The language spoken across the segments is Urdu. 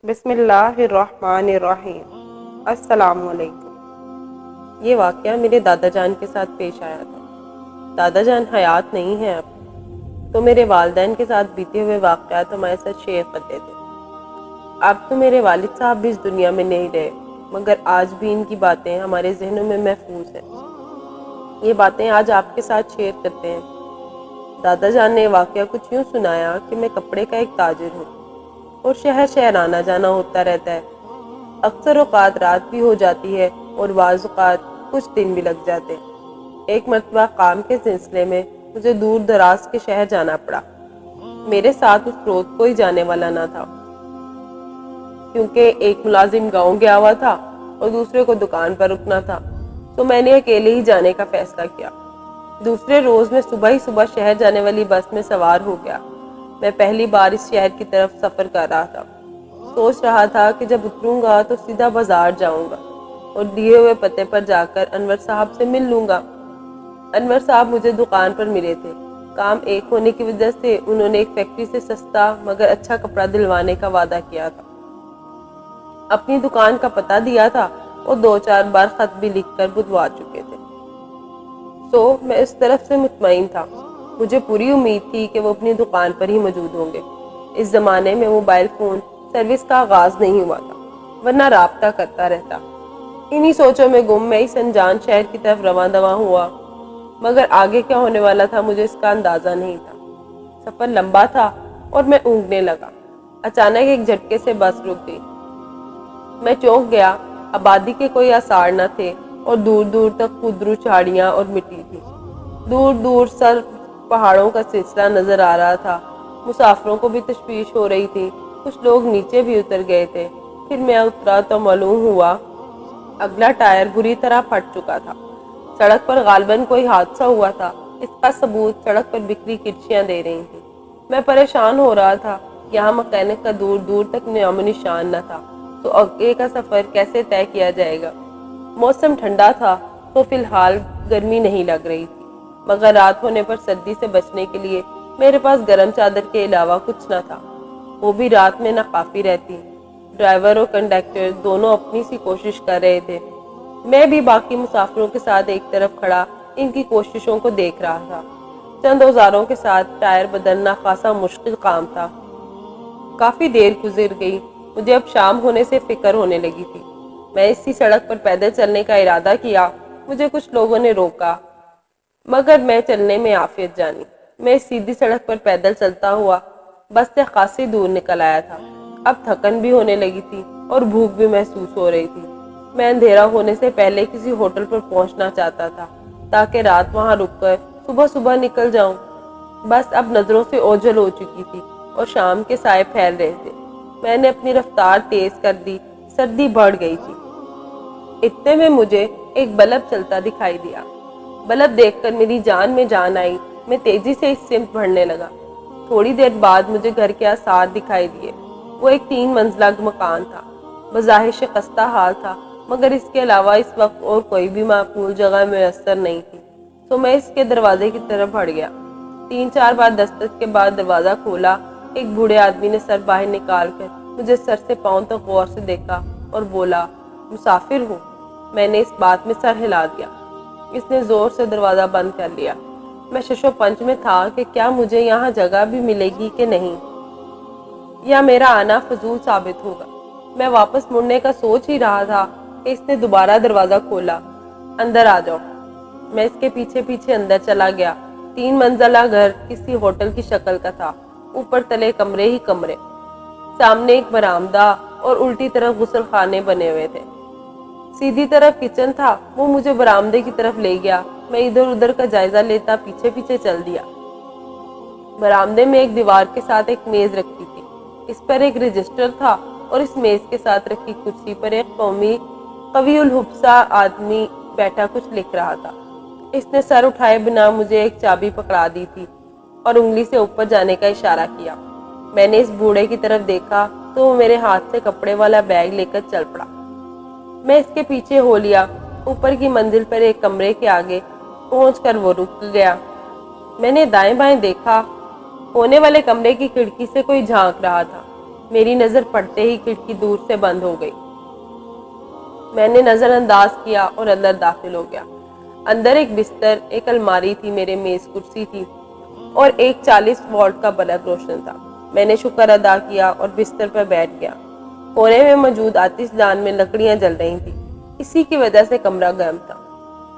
بسم اللہ الرحمن الرحیم۔ السلام علیکم۔ یہ واقعہ میرے دادا جان کے ساتھ پیش آیا تھا۔ دادا جان حیات نہیں ہیں اب، تو میرے والدین کے ساتھ بیتے ہوئے واقعات ہمارے ساتھ شیئر کرتے تھے۔ اب تو میرے والد صاحب بھی اس دنیا میں نہیں رہے، مگر آج بھی ان کی باتیں ہمارے ذہنوں میں محفوظ ہیں۔ یہ باتیں آج آپ کے ساتھ شیئر کرتے ہیں۔ دادا جان نے واقعہ کچھ یوں سنایا کہ میں کپڑے کا ایک تاجر ہوں اور شہر شہر آنا جانا ہوتا رہتا ہے۔ اکثر اوقات رات بھی ہو جاتی ہے اور بعض اوقات کچھ دن بھی لگ جاتے ہیں۔ ایک مرتبہ کام کے سلسلے میں مجھے دور دراز کے شہر جانا پڑا۔ میرے ساتھ اس روز کوئی جانے والا نہ تھا، کیونکہ ایک ملازم گاؤں گیا ہوا تھا اور دوسرے کو دکان پر رکنا تھا، تو میں نے اکیلے ہی جانے کا فیصلہ کیا۔ دوسرے روز میں صبح شہر جانے والی بس میں سوار ہو گیا۔ میں پہلی بار اس شہر کی طرف سفر کر رہا تھا۔ سوچ رہا تھا کہ جب اتروں گا تو سیدھا بازار جاؤں گا اور دیے ہوئے پتے پر جا کر انور صاحب سے مل لوں گا۔ انور صاحب مجھے دکان پر ملے تھے۔ کام ایک ہونے کی وجہ سے انہوں نے ایک فیکٹری سے سستا مگر اچھا کپڑا دلوانے کا وعدہ کیا تھا۔ اپنی دکان کا پتہ دیا تھا اور 2-4 بار خط بھی لکھ کر بدوا چکے تھے۔ میں اس طرف سے مطمئن تھا۔ مجھے پوری امید تھی کہ وہ اپنی دکان پر ہی موجود ہوں گے۔ اس زمانے میں موبائل فون سروس کا آغاز نہیں ہوا تھا، ورنہ رابطہ کرتا رہتا۔ انہی سوچوں میں گم میں اس انجان شہر کی طرف رواں دواں ہوا، مگر آگے کیا ہونے والا تھا مجھے اس کا اندازہ نہیں تھا۔ سفر لمبا تھا اور میں اونگنے لگا۔ اچانک ایک جھٹکے سے بس رک گئی۔ میں چونک گیا۔ آبادی کے کوئی آثار نہ تھے اور دور دور تک خودرو جھاڑیاں اور مٹی تھی۔ دور دور سر پہاڑوں کا سلسلہ نظر آ رہا تھا۔ مسافروں کو بھی تشویش ہو رہی تھی، کچھ لوگ نیچے بھی اتر گئے تھے۔ پھر میں اترا تو معلوم ہوا اگلا ٹائر بری طرح پھٹ چکا تھا۔ سڑک پر غالباً کوئی حادثہ ہوا تھا، اس کا ثبوت سڑک پر بکھری کرسیاں دے رہی تھیں۔ میں پریشان ہو رہا تھا، یہاں مکینک کا دور دور تک نام و نشان نہ تھا، تو آگے کا سفر کیسے طے کیا جائے گا؟ موسم ٹھنڈا تھا تو فی الحال گرمی نہیں لگ رہی تھی، مگر رات ہونے پر سردی سے بچنے کے لیے میرے پاس گرم چادر کے علاوہ کچھ نہ تھا، وہ بھی رات میں ناکافی رہتی۔ ڈرائیور اور کنڈکٹر دونوں اپنی سی کوشش کر رہے تھے، میں بھی باقی مسافروں کے ساتھ ایک طرف کھڑا ان کی کوششوں کو دیکھ رہا تھا۔ چند اوزاروں کے ساتھ ٹائر بدلنا خاصا مشکل کام تھا۔ کافی دیر گزر گئی، مجھے اب شام ہونے سے فکر ہونے لگی تھی۔ میں اسی سڑک پر پیدل چلنے کا ارادہ کیا۔ مجھے کچھ لوگوں نے روکا، مگر میں چلنے میں عافیت جانی۔ میں سیدھی سڑک پر پیدل چلتا ہوا بس سے خاصی دور نکل آیا تھا۔ اب تھکن بھی ہونے لگی تھی اور بھوک بھی محسوس ہو رہی تھی۔ میں اندھیرا ہونے سے پہلے کسی ہوٹل پر پہنچنا چاہتا تھا تاکہ رات وہاں رک کر صبح نکل جاؤں۔ بس اب نظروں سے اوجھل ہو چکی تھی اور شام کے سائے پھیل رہے تھے۔ میں نے اپنی رفتار تیز کر دی، سردی بڑھ گئی تھی۔ اتنے میں مجھے ایک بلب چلتا دکھائی دیا۔ بلب دیکھ کر میری جان میں جان آئی۔ میں تیزی سے اس سمت بڑھنے لگا۔ تھوڑی دیر بعد مجھے گھر کے آثار دکھائی دیے۔ وہ ایک 3 منزلہ مکان تھا، بظاہر شکستہ حال تھا، مگر اس کے علاوہ اس وقت اور کوئی بھی معقول جگہ میسر نہیں تھی، تو میں اس کے دروازے کی طرف بڑھ گیا۔ 3-4 بار دستک کے بعد دروازہ کھولا۔ ایک بوڑھے آدمی نے سر باہر نکال کر مجھے سر سے پاؤں تک غور سے دیکھا اور بولا، مسافر ہوں؟ میں نے اس بات میں سر ہلا دیا۔ اس نے زور سے دروازہ بند کر لیا۔ میں شش و پنج میں تھا کہ کیا مجھے یہاں جگہ بھی ملے گی کہ نہیں، یا میرا آنا فضول ثابت ہوگا۔ میں واپس مڑنے کا سوچ ہی رہا تھا کہ اس نے دوبارہ دروازہ کھولا۔ اندر آ جاؤ۔ میں اس کے پیچھے پیچھے اندر چلا گیا۔ 3 منزلہ گھر کسی ہوٹل کی شکل کا تھا، اوپر تلے کمرے ہی کمرے۔ سامنے ایک برآمدہ اور الٹی طرف غسل خانے بنے ہوئے تھے۔ سیدھی طرف کچن تھا، وہ مجھے برآمدے کی طرف لے گیا۔ میں ادھر ادھر کا جائزہ لیتا پیچھے پیچھے چل دیا۔ برآمدے میں ایک دیوار کے ساتھ ایک میز رکھی تھی، اس پر ایک رجسٹر تھا اور اس میز کے ساتھ رکھی کرسی پر ایک قوی الحبسہ آدمی بیٹھا کچھ لکھ رہا تھا۔ اس نے سر اٹھائے بنا مجھے ایک چابی پکڑا دی تھی اور انگلی سے اوپر جانے کا اشارہ کیا۔ میں نے اس بوڑھے کی طرف دیکھا تو وہ میرے ہاتھ سے کپڑے والا بیگ لے کر چل پڑا۔ میں اس کے پیچھے ہو لیا۔ اوپر کی منزل پر ایک کمرے کے آگے پہنچ کر وہ رک گیا۔ میں نے دائیں بائیں دیکھا، کونے والے کمرے کی کھڑکی سے کوئی جھانک رہا تھا۔ میری نظر پڑتے ہی کھڑکی دور سے بند ہو گئی۔ میں نے نظر انداز کیا اور اندر داخل ہو گیا۔ اندر ایک بستر، ایک الماری تھی، میرے میز کرسی تھی اور ایک 40 واٹ کا بلب روشن تھا۔ میں نے شکر ادا کیا اور بستر پر بیٹھ گیا۔ کونے میں موجود آتش دان میں لکڑیاں جل رہی تھیں، اسی کی وجہ سے کمرہ گرم تھا۔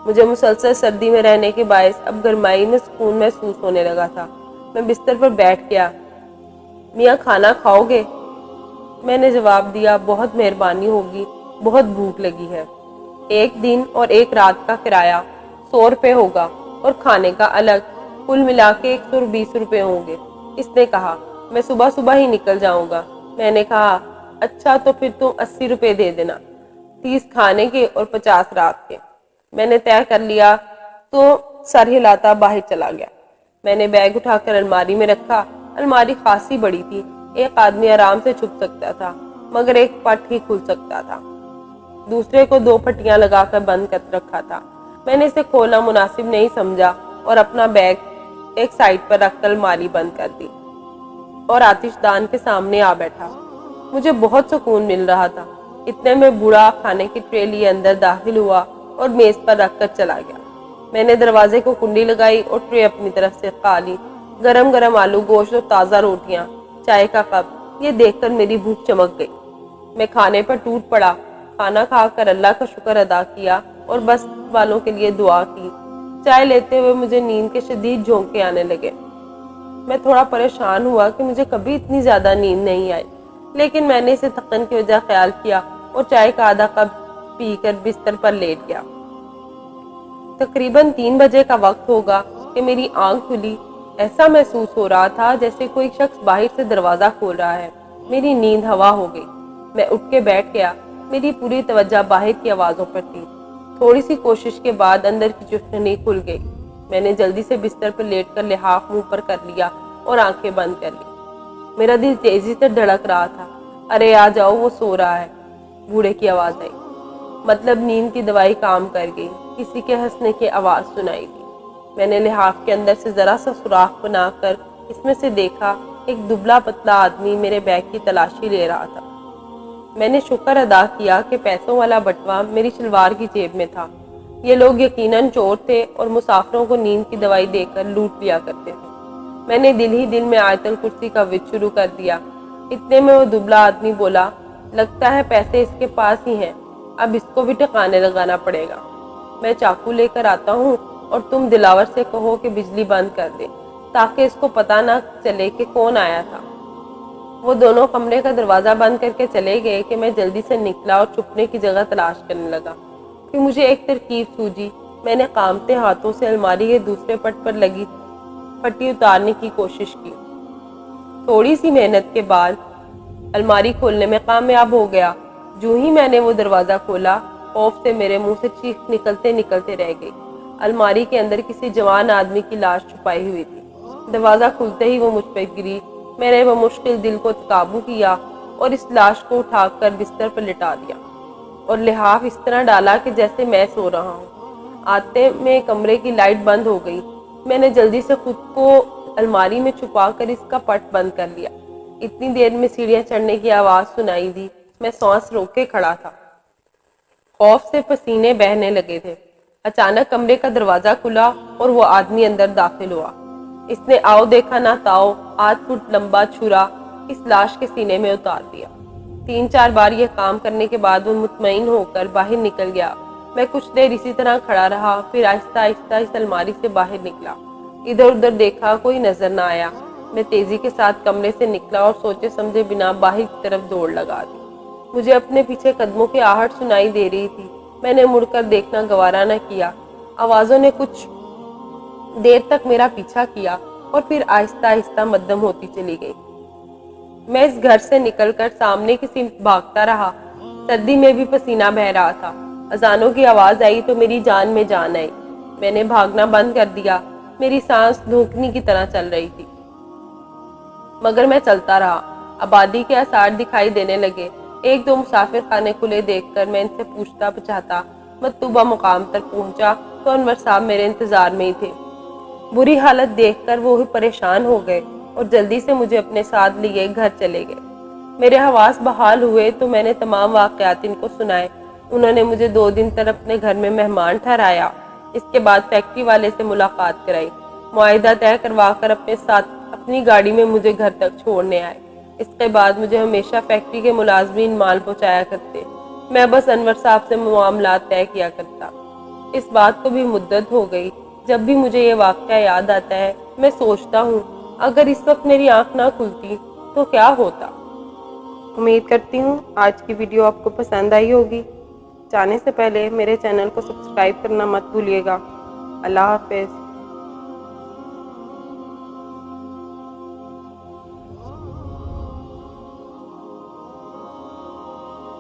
مجھے مسلسل سردی میں رہنے کے باعث اب گرمائی میں سکون محسوس ہونے لگا تھا۔ میں بستر پر بیٹھ گیا۔ میاں کھانا کھاؤ گے؟ میں نے جواب دیا، بہت مہربانی ہوگی، بہت بھوک لگی ہے۔ ایک دن اور ایک رات کا کرایہ 100 روپے ہوگا اور کھانے کا الگ، کل ملا کے 120 روپے ہوں گے۔ اس نے کہا، میں صبح صبح ہی نکل جاؤں گا۔ میں نے کہا، اچھا تو پھر تم 80 روپے دے دینا، 30 کھانے کے اور 50 رات کے۔ میں نے طے کر لیا تو سر ہلاتا باہر چلا گیا۔ میں نے بیگ اٹھا کر الماری میں رکھا۔ الماری خاصی بڑی تھی، ایک آدمی آرام سے چھپ سکتا تھا، مگر ایک پٹ ہی کھل سکتا تھا، دوسرے کو 2 پٹیاں لگا کر بند کر رکھا تھا۔ میں نے اسے کھولنا مناسب نہیں سمجھا اور اپنا بیگ ایک سائڈ پر رکھ کر الماری بند کر دی اور آتش دان کے سامنے آ بیٹھا۔ مجھے بہت سکون مل رہا تھا۔ اتنے میں بوڑھا کھانے کی ٹرے لیے اندر داخل ہوا اور میز پر رکھ کر چلا گیا۔ میں نے دروازے کو کنڈی لگائی اور ٹرے اپنی طرف سے کھالی۔ گرم گرم آلو گوشت اور تازہ روٹیاں، چائے کا کپ، یہ دیکھ کر میری بھوک چمک گئی۔ میں کھانے پر ٹوٹ پڑا۔ کھانا کھا کر اللہ کا شکر ادا کیا اور بس والوں کے لیے دعا کی۔ چائے لیتے ہوئے مجھے نیند کے شدید جھونکے آنے لگے۔ میں تھوڑا پریشان ہوا کہ مجھے کبھی اتنی زیادہ نیند نہیں آئی، لیکن میں نے اسے تھکن کی وجہ خیال کیا اور چائے کا آدھا کپ پی کر بستر پر لیٹ گیا۔ تقریباً 3 بجے کا وقت ہوگا کہ میری آنکھ کھلی۔ ایسا محسوس ہو رہا تھا جیسے کوئی شخص باہر سے دروازہ کھول رہا ہے۔ میری نیند ہوا ہو گئی۔ میں اٹھ کے بیٹھ گیا۔ میری پوری توجہ باہر کی آوازوں پر تھی۔ تھوڑی سی کوشش کے بعد اندر کی چٹکنی کھل گئی۔ میں نے جلدی سے بستر پر لیٹ کر لحاف منہ پر کر لیا اور آنکھیں بند کر لی۔ میرا دل تیزی سے دھڑک رہا تھا۔ ارے آ جاؤ، وہ سو رہا ہے، بوڑھے کی آواز آئی۔ مطلب نیند کی دوائی کام کر گئی۔ کسی کے ہنسنے کی آواز سنائی دی۔ میں نے لحاف کے اندر سے ذرا سا سوراخ بنا کر اس میں سے دیکھا، ایک دبلا پتلا آدمی میرے بیگ کی تلاشی لے رہا تھا۔ میں نے شکر ادا کیا کہ پیسوں والا بٹوا میری شلوار کی جیب میں تھا۔ یہ لوگ یقیناً چور تھے اور مسافروں کو نیند کی دوائی دے کر لوٹ لیا کرتے تھے۔ میں نے دل ہی دل میں آیت الکرسی کا ورد شروع کر دیا۔ اتنے میں وہ دبلا آدمی بولا، لگتا ہے پیسے اس کے پاس ہی ہیں، اب اس کو بھی ٹھکانے لگانا پڑے گا۔ میں چاقو لے کر آتا ہوں اور تم دلاور سے کہو کہ بجلی بند کر دے تاکہ اس کو پتہ نہ چلے کہ کون آیا تھا۔ وہ دونوں کمرے کا دروازہ بند کر کے چلے گئے کہ میں جلدی سے نکلا اور چھپنے کی جگہ تلاش کرنے لگا۔ پھر مجھے ایک ترکیب سوجی۔ میں نے کانپتے ہاتھوں سے الماری کے دوسرے پٹ پر لگی پٹی اتارنے کی کوشش کی۔ تھوڑی سی محنت کے بعد الماری کھولنے میں کامیاب ہو گیا۔ جو ہی میں نے وہ دروازہ کھولا، خوف سے میرے منہ سے چیخ نکلتے نکلتے رہ گئی۔ الماری کے اندر کسی جوان آدمی کی لاش چھپائی ہوئی تھی۔ دروازہ کھلتے ہی وہ مجھ پہ گری۔ میں نے بمشکل دل کو قابو کیا اور اس لاش کو اٹھا کر بستر پر لٹا دیا اور لحاف اس طرح ڈالا کہ جیسے میں سو رہا ہوں۔ آتے میں کمرے کی لائٹ بند ہو گئی۔ میں نے جلدی سے خود کو الماری میں چھپا کر اس کا پٹ بند کر لیا۔ اتنی دیر میں سیڑھیاں چڑھنے کی آواز سنائی دی۔ میں سانس روک کے کھڑا تھا، خوف سے پسینے بہنے لگے تھے۔ اچانک کمرے کا دروازہ کھلا اور وہ آدمی اندر داخل ہوا۔ اس نے آؤ دیکھا نہ تاؤ 8 فٹ لمبا چھرا اس لاش کے سینے میں اتار دیا۔ 3-4 بار یہ کام کرنے کے بعد وہ مطمئن ہو کر باہر نکل گیا۔ میں کچھ دیر اسی طرح کھڑا رہا، پھر آہستہ آہستہ اس الماری سے باہر نکلا۔ ادھر ادھر دیکھا، کوئی نظر نہ آیا۔ میں تیزی کے ساتھ کمرے سے نکلا اور سوچے سمجھے بنا باہر کی طرف دوڑ لگا دی۔ مجھے اپنے پیچھے قدموں کی آہٹ سنائی دے رہی تھی۔ میں نے مڑ کر دیکھنا گوارا نہ کیا۔ آوازوں نے کچھ دیر تک میرا پیچھا کیا اور پھر آہستہ آہستہ مدھم ہوتی چلی گئی۔ میں اس گھر سے نکل کر سامنے کی سمت بھاگتا رہا۔ سردی میں بھی پسینہ بہہ رہا تھا۔ اذانوں کی آواز آئی تو میری جان میں جان آئی۔ میں نے بھاگنا بند کر دیا۔ میری سانس دھوکنی کی طرح چل رہی تھی، مگر میں چلتا رہا۔ آبادی کے آثار دکھائی دینے لگے۔ 1-2 مسافر خانے کھلے دیکھ کر میں ان سے پوچھتا پچھاتا مطلوبہ مقام تک پہنچا تو انور صاحب میرے انتظار میں ہی تھے۔ بری حالت دیکھ کر وہ پریشان ہو گئے اور جلدی سے مجھے اپنے ساتھ لیے گھر چلے گئے۔ میرے حواس بحال ہوئے تو میں نے تمام واقعات ان کو سنائے۔ انہوں نے مجھے 2 دن تک اپنے گھر میں مہمان ٹھہرایا۔ اس کے بعد فیکٹری والے سے ملاقات کرائی، معاہدہ طے کروا کر اپنے ساتھ اپنی گاڑی میں مجھے گھر تک چھوڑنے آئے۔ اس کے بعد مجھے ہمیشہ فیکٹری کے ملازمین مال پہنچایا کرتے، میں بس انور صاحب سے معاملات طے کیا کرتا۔ اس بات کو بھی مدت ہو گئی، جب بھی مجھے یہ واقعہ یاد آتا ہے میں سوچتا ہوں اگر اس وقت میری آنکھ نہ کھلتی تو کیا ہوتا۔ امید کرتی ہوں آج کی ویڈیو آپ کو پسند آئی ہوگی۔ جانے سے پہلے میرے چینل کو سبسکرائب کرنا مت بھولیے گا۔ اللہ حافظ۔